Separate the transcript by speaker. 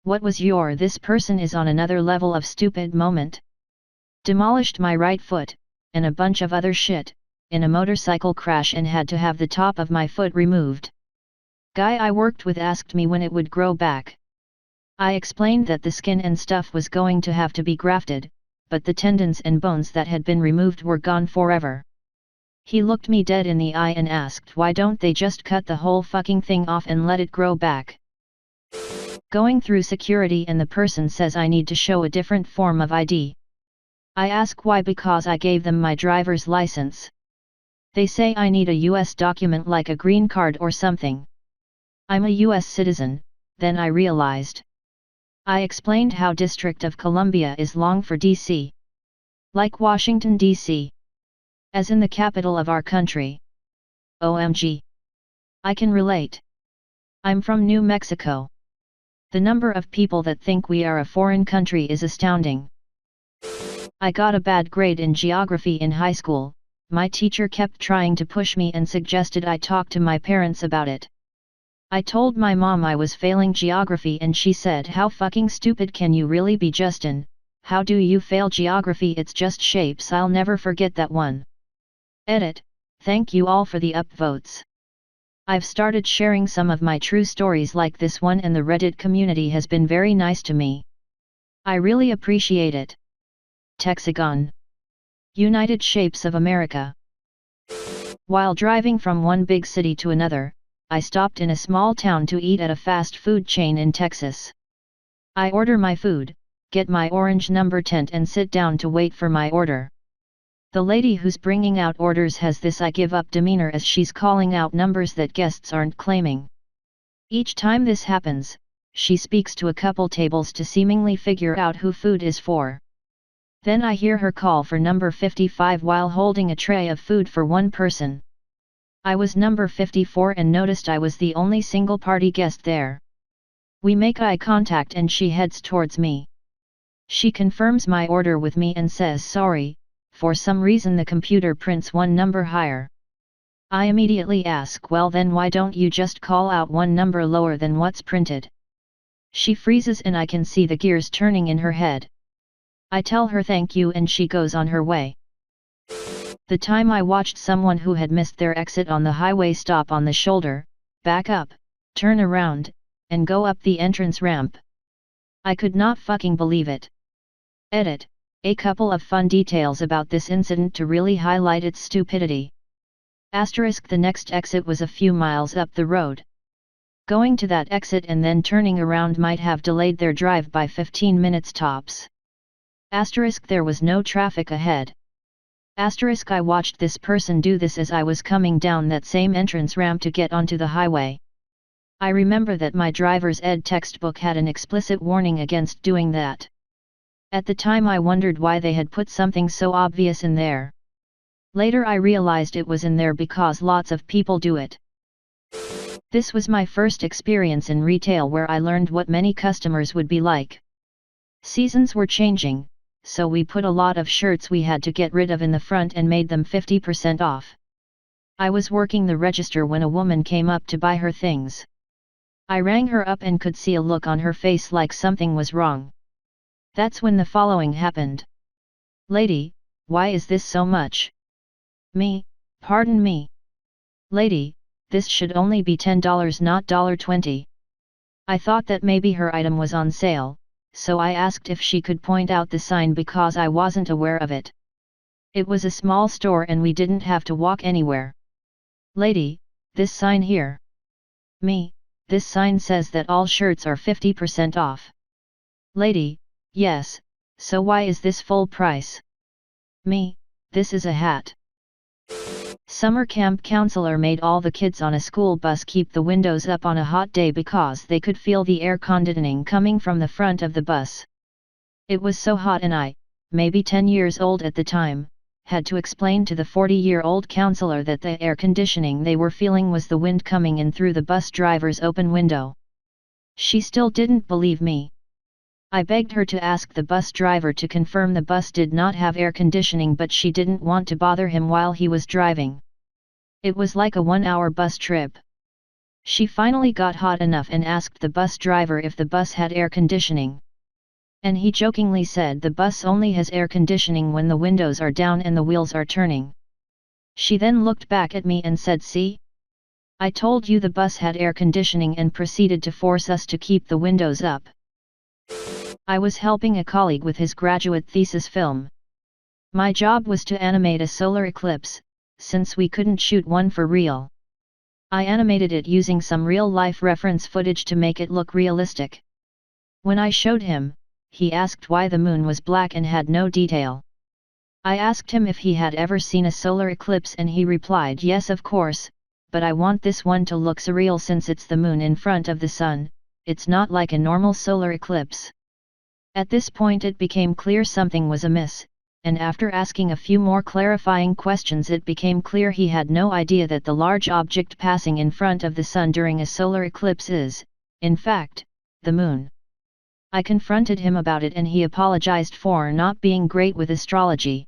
Speaker 1: What was your "this person is on another level of stupid" moment? Demolished my right foot, and a bunch of other shit, in a motorcycle crash and had to have the top of my foot removed. Guy I worked with asked me when it would grow back. I explained that the skin and stuff was going to have to be grafted, but the tendons and bones that had been removed were gone forever. He looked me dead in the eye and asked why don't they just cut the whole fucking thing off and let it grow back. Going through security and the person says I need to show a different form of ID. I ask why because I gave them my driver's license. They say I need a US document like a green card or something. I'm a US citizen, then I realized. I explained how District of Columbia is long for DC. Like Washington, D.C. As in the capital of our country. OMG. I can relate. I'm from New Mexico. The number of people that think we are a foreign country is astounding. I got a bad grade in geography in high school. My teacher kept trying to push me and suggested I talk to my parents about it. I told my mom I was failing geography and she said, "How fucking stupid can you really be, Justin? How do you fail geography? It's just shapes." I'll never forget that one. Edit. Thank you all for the upvotes. I've started sharing some of my true stories like this one and the Reddit community has been very nice to me. I really appreciate it. Texagon. United Shapes of America. While driving from one big city to another, I stopped in a small town to eat at a fast food chain in Texas. I order my food, get my orange number tent and sit down to wait for my order. The lady who's bringing out orders has this "I give up" demeanor as she's calling out numbers that guests aren't claiming. Each time this happens, she speaks to a couple tables to seemingly figure out who food is for. Then I hear her call for number 55 while holding a tray of food for one person. I was number 54 and noticed I was the only single party guest there. We make eye contact and she heads towards me. She confirms my order with me and says sorry, for some reason the computer prints one number higher. I immediately ask, well then why don't you just call out one number lower than what's printed? She freezes and I can see the gears turning in her head. I tell her thank you and she goes on her way. The time I watched someone who had missed their exit on the highway stop on the shoulder, back up, turn around, and go up the entrance ramp. I could not fucking believe it. Edit. A couple of fun details about this incident to really highlight its stupidity. Asterisk. The next exit was a few miles up the road. Going to that exit and then turning around might have delayed their drive by 15 minutes tops. Asterisk. There was no traffic ahead. Asterisk. I watched this person do this as I was coming down that same entrance ramp to get onto the highway. I remember that my driver's ed textbook had an explicit warning against doing that. At the time I wondered why they had put something so obvious in there. Later I realized it was in there because lots of people do it. This was my first experience in retail where I learned what many customers would be like. Seasons were changing, so we put a lot of shirts we had to get rid of in the front and made them 50% off. I was working the register when a woman came up to buy her things. I rang her up and could see a look on her face like something was wrong. That's when the following happened. Lady, why is this so much? Me, pardon me. Lady, this should only be $10 not $20. I thought that maybe her item was on sale, so I asked if she could point out the sign because I wasn't aware of it. It was a small store and we didn't have to walk anywhere. Lady, this sign here. Me, this sign says that all shirts are 50% off. Lady, yes, so why is this full price? Me, this is a hat. Summer camp counselor made all the kids on a school bus keep the windows up on a hot day because they could feel the air conditioning coming from the front of the bus. It was so hot and I, maybe 10 years old at the time, had to explain to the 40-year-old counselor that the air conditioning they were feeling was the wind coming in through the bus driver's open window. She still didn't believe me. I begged her to ask the bus driver to confirm the bus did not have air conditioning, but she didn't want to bother him while he was driving. It was like a 1-hour bus trip. She finally got hot enough and asked the bus driver if the bus had air conditioning. And he jokingly said the bus only has air conditioning when the windows are down and the wheels are turning. She then looked back at me and said, "See? I told you the bus had air conditioning," and proceeded to force us to keep the windows up. I was helping a colleague with his graduate thesis film. My job was to animate a solar eclipse, since we couldn't shoot one for real. I animated it using some real-life reference footage to make it look realistic. When I showed him, he asked why the moon was black and had no detail. I asked him if he had ever seen a solar eclipse and he replied, "Yes, of course, but I want this one to look surreal since it's the moon in front of the sun, it's not like a normal solar eclipse." At this point it became clear something was amiss, and after asking a few more clarifying questions it became clear he had no idea that the large object passing in front of the sun during a solar eclipse is, in fact, the moon. I confronted him about it and he apologized for not being great with astrology.